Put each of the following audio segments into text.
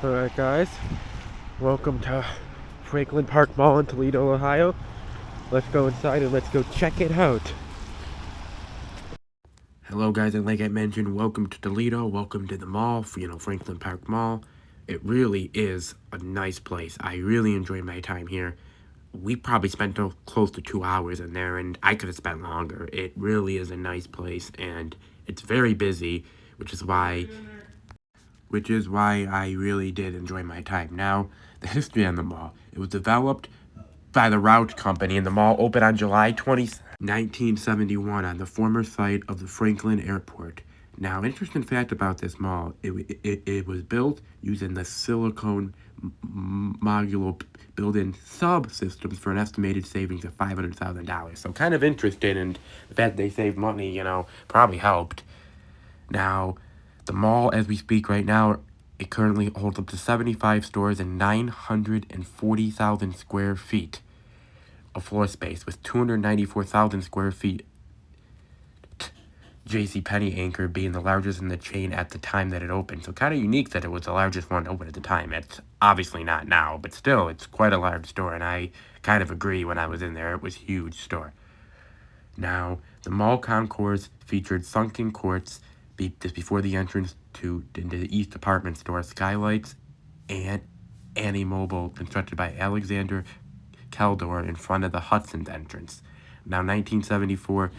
Alright guys, welcome to Franklin Park Mall in Toledo, Ohio. Let's go inside and let's go check it out. Hello guys, and like I mentioned, welcome to Toledo, welcome to the mall, Franklin Park Mall. It really is a nice place. I really enjoy my time here. We probably spent close to 2 hours in there, and I could have spent longer. It really is a nice place, and it's very busy, which is why I really did enjoy my time. Now, the history on the mall. It was developed by the Route Company, and the mall opened on July 20th, 1971 on the former site of the Franklin Airport. Now, interesting fact about this mall, it was built using the silicone modular built-in subsystems for an estimated savings of $500,000. So kind of interesting, and the fact they saved money, probably helped. Now, the mall, as we speak right now, it currently holds up to 75 stores and 940,000 square feet of floor space, with 294,000 square feet. JCPenney Anchor being the largest in the chain at the time that it opened. So kind of unique that it was the largest one open at the time. It's obviously not now, but still, it's quite a large store, and I kind of agree when I was in there. It was a huge store. Now, the mall concourse featured sunken courts just before the entrance into the East Department Store, skylights, and a mobile constructed by Alexander Keldor in front of the Hudson's entrance. Now, 1974,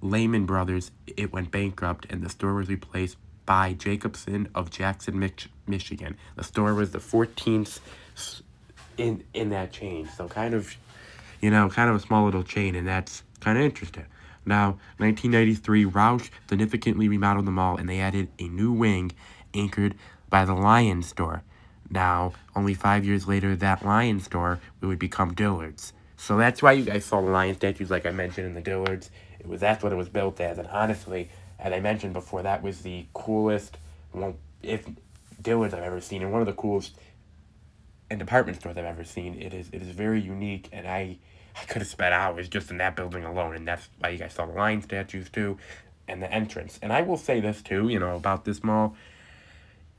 Lehman Brothers, it went bankrupt, and the store was replaced by Jacobson of Jackson, Michigan. The store was the 14th in that chain, so kind of a small little chain, and that's kind of interesting. Now, 1993, Roush significantly remodeled the mall, and they added a new wing anchored by the Lion store. Now, only 5 years later, that Lion store would become Dillard's. So that's why you guys saw the lion statues, like I mentioned, in the Dillard's. That's what it was built as, and honestly, as I mentioned before, that was the coolest, if Dillard's I've ever seen, and one of the coolest and department stores I've ever seen. It is very unique, and I could have spent hours just in that building alone, and that's why you guys saw the lion statues too, and the entrance. And I will say this too, about this mall.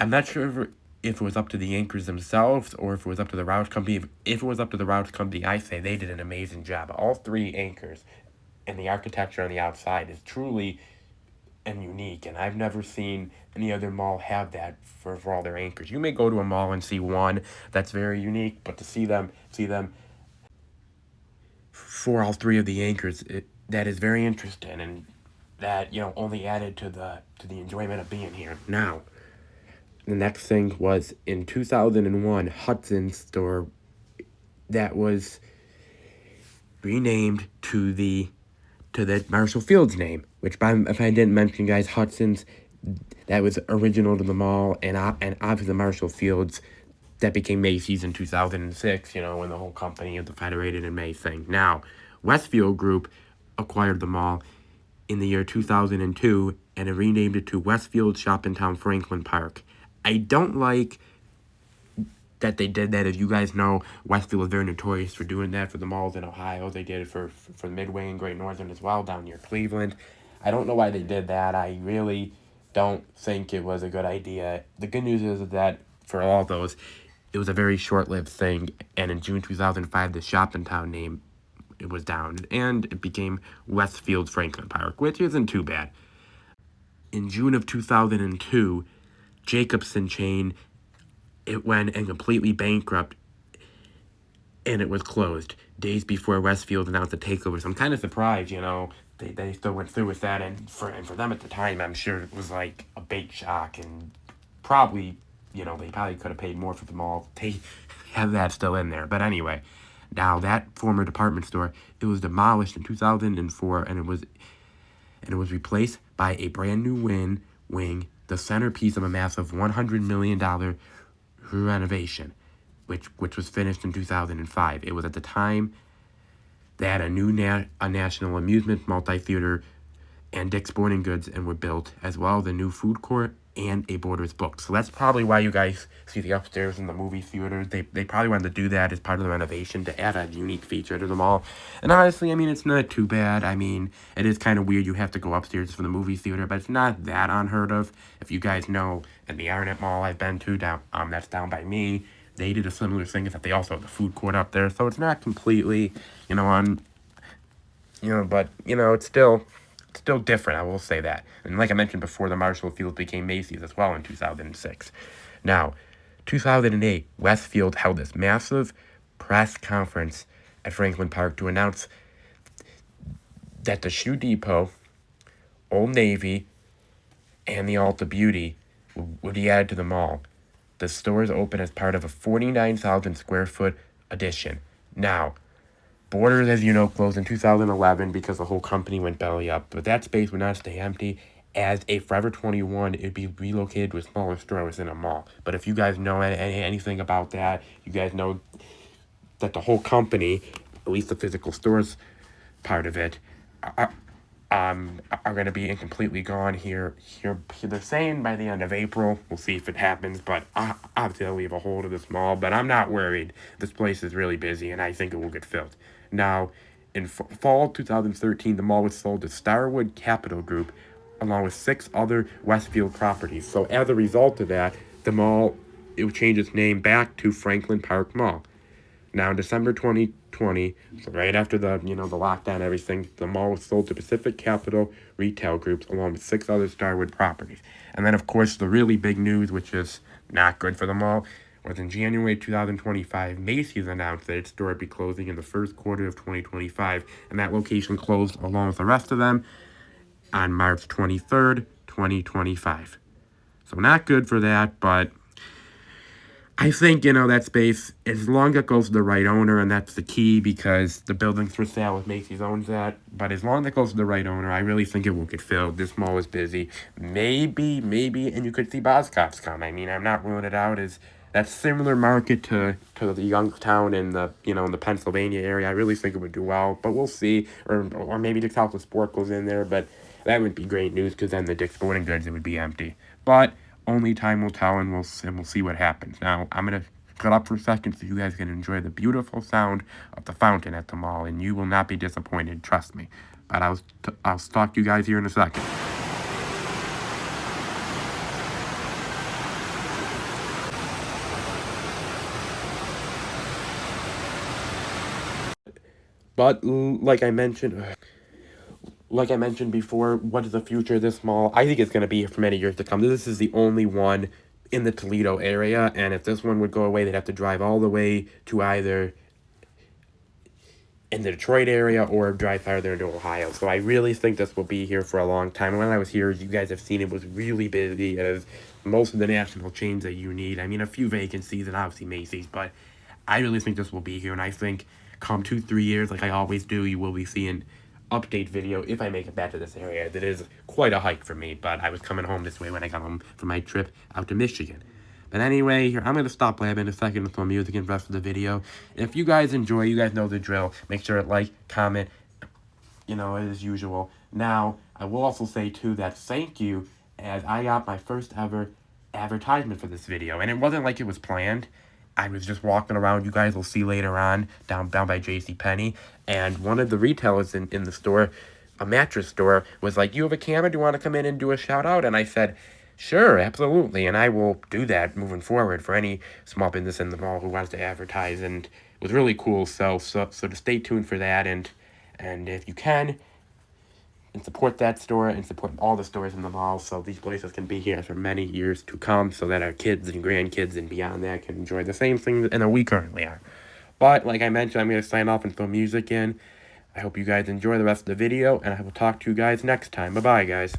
I'm not sure if it was up to the anchors themselves or if it was up to the Route Company. If it was up to the Route Company, I say they did an amazing job. All three anchors and the architecture on the outside is truly and unique, and I've never seen any other mall have that for all their anchors. You may go to a mall and see one that's very unique, but to see them for all three of the anchors, that is very interesting, and that only added to the enjoyment of being here. Now, the next thing was in 2001, Hudson's store that was renamed to the Marshall Field's name, which if I didn't mention, guys, Hudson's, that was original to the mall, and obviously the Marshall Fields, that became Macy's in 2006, when the whole company of the Federated and May thing. Now, Westfield Group acquired the mall in the year 2002, and it renamed it to Westfield Shoppingtown Franklin Park. I don't like that they did that. As you guys know, Westfield was very notorious for doing that for the malls in Ohio. They did it for Midway and Great Northern as well, down near Cleveland. I don't know why they did that. I really don't think it was a good idea. The good news is that for all those, it was a very short-lived thing, and in June 2005, the Shoppingtown name, it was down, and it became Westfield Franklin Park, which isn't too bad. In June of 2002, Jacobson chain, it went and completely bankrupt, and it was closed days before Westfield announced the takeover. So I'm kind of surprised, they still went through with that, and for them at the time, I'm sure it was like a big shock, and probably, they probably could have paid more for the mall. They have that still in there. But anyway, now that former department store, it was demolished in 2004, and it was replaced by a brand new wing, the centerpiece of a massive $100 million renovation, which was finished in 2005. It was at the time they had a new a national amusement multi-theater and Dick's Sporting Goods and were built, as well as a new food court and a Borders book. So that's probably why you guys see the upstairs in the movie theater. They probably wanted to do that as part of the renovation to add a unique feature to the mall. And honestly, I mean, it's not too bad. I mean, it is kind of weird you have to go upstairs for the movie theater, but it's not that unheard of. If you guys know, in the Arnett Mall I've been to, that's down by me, they did a similar thing, except they also have the food court up there. So it's not completely, but, it's still different, I will say that. And like I mentioned before, the Marshall Field became Macy's as well in 2006. Now, 2008, Westfield held this massive press conference at Franklin Park to announce that the Shoe Depot, Old Navy, and the Ulta Beauty would be added to the mall. The stores open as part of a 49,000 square foot addition. Now, Borders, as you know, closed in 2011 because the whole company went belly up, but that space would not stay empty. As a Forever 21, it would be relocated to a smaller store within a mall. But if you guys know anything about that, you guys know that the whole company, at least the physical stores part of it, are going to be completely gone here. They're saying by the end of April. We'll see if it happens, but obviously they'll leave a hold of this mall. But I'm not worried. This place is really busy, and I think it will get filled. Now, in fall 2013, the mall was sold to Starwood Capital Group, along with 6 other Westfield properties. So as a result of that, the mall, it would change its name back to Franklin Park Mall. Now, in December 2020, so right after the lockdown and everything, the mall was sold to Pacific Capital Retail Groups along with 6 other Starwood properties. And then, of course, the really big news, which is not good for the mall, was in January 2025, Macy's announced that its store would be closing in the first quarter of 2025, and that location closed along with the rest of them on March 23rd, 2025. So not good for that, but I think, that space, as long as it goes to the right owner, and that's the key because the building's for sale if Macy's owns that, but as long as it goes to the right owner, I really think it will get filled. This mall is busy. Maybe, and you could see Boscov's come. I mean, I'm not ruling it out as that similar market to the Youngstown in the, in the Pennsylvania area. I really think it would do well, but we'll see. Or maybe the South of Sport goes in there, but that would be great news because then the Dick's Sporting Goods, it would be empty. But only time will tell, and we'll see what happens. Now, I'm going to cut up for a second so you guys can enjoy the beautiful sound of the fountain at the mall, and you will not be disappointed, trust me. But I'll talk to you guys here in a second. But like I mentioned before, what is the future of this mall? I think it's going to be here for many years to come. This is the only one in the Toledo area, and if this one would go away, they'd have to drive all the way to either in the Detroit area or drive farther into Ohio. So I really think this will be here for a long time. When I was here, you guys have seen it was really busy, as most of the national chains that you need. I mean, a few vacancies and obviously Macy's, but I really think this will be here, and I think come 2-3 years, like I always do, you will be seeing update video if I make it back to this area. That is quite a hike for me, but I was coming home this way when I got home from my trip out to Michigan. But anyway, here, I'm going to stop blabbing a second with some music and the rest of the video. If you guys enjoy, you guys know the drill. Make sure to like, comment, as usual. Now, I will also say, too, that thank you, as I got my first ever advertisement for this video. And it wasn't like it was planned. I was just walking around, you guys will see later on, down by JCPenney, and one of the retailers in the store, a mattress store, was like, you have a camera, do you want to come in and do a shout out? And I said, sure, absolutely, and I will do that moving forward for any small business in the mall who wants to advertise, and it was really cool, so to stay tuned for that, and if you can, and support that store and support all the stores in the mall so these places can be here for many years to come so that our kids and grandkids and beyond that can enjoy the same thing that we currently are. But like I mentioned, I'm going to sign off and throw music in. I hope you guys enjoy the rest of the video, and I will talk to you guys next time. Bye-bye, guys.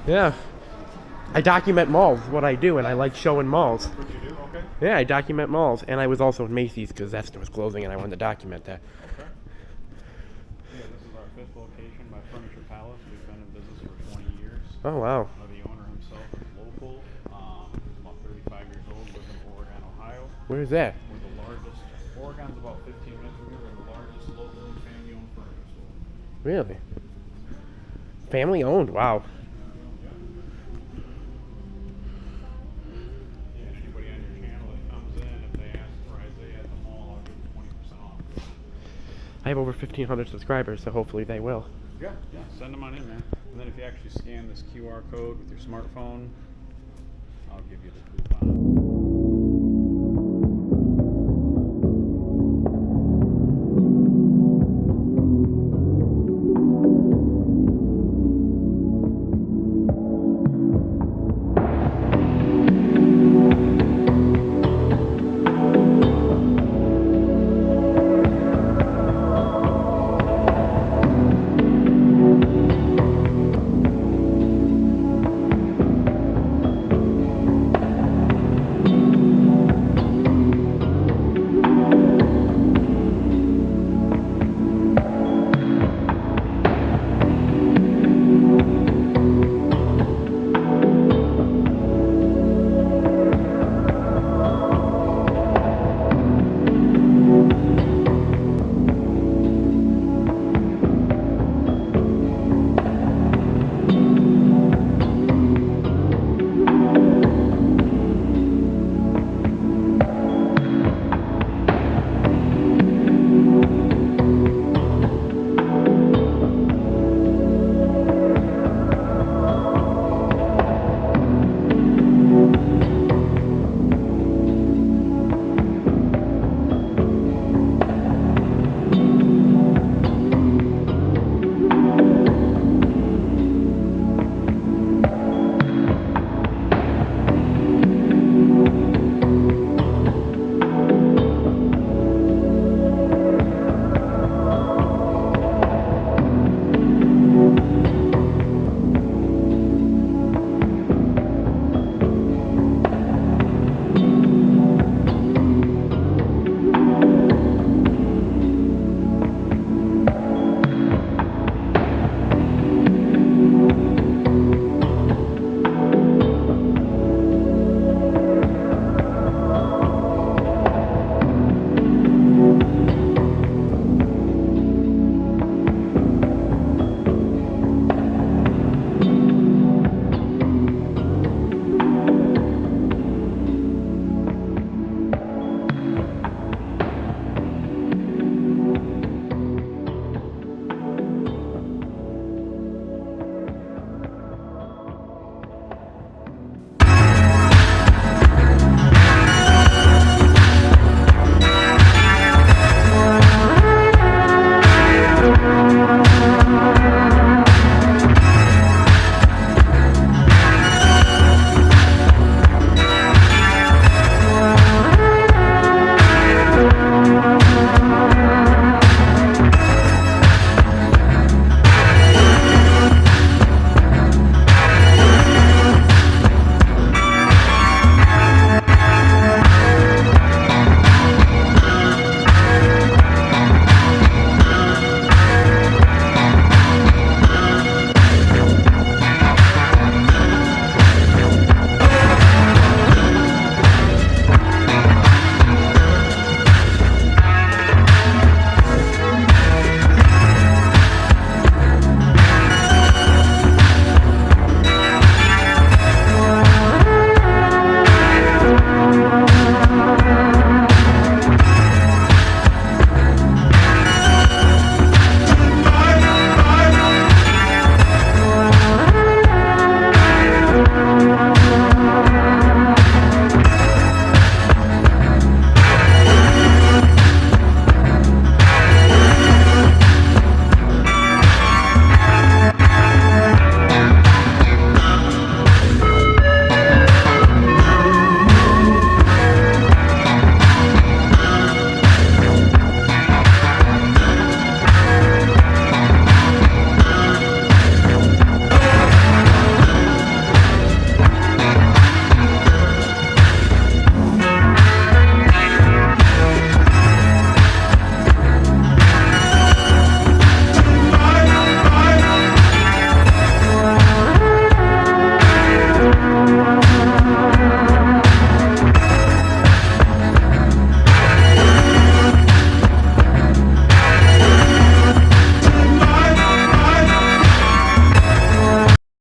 Yeah. I document malls, is what I do, and I like showing malls. That's what you do? Okay. Yeah, I document malls, and I was also in Macy's because that store was closing, and I wanted to document that. Okay. Yeah, this is our 5th location by Furniture Palace. We've been in business for 20 years. Oh, wow. The owner himself is local. He's about 35 years old, lives in Oregon, Ohio. Where's that? We're the largest. Oregon's about 15 minutes from here. We're the largest locally family-owned furniture store. Really? Family owned, wow. Yeah, anybody on your channel that comes in, if they ask for Isaiah at the mall, I'll give them 20% off. I have over 1,500 subscribers, so hopefully they will. Yeah, send them on in, man. And then if you actually scan this QR code with your smartphone, I'll give you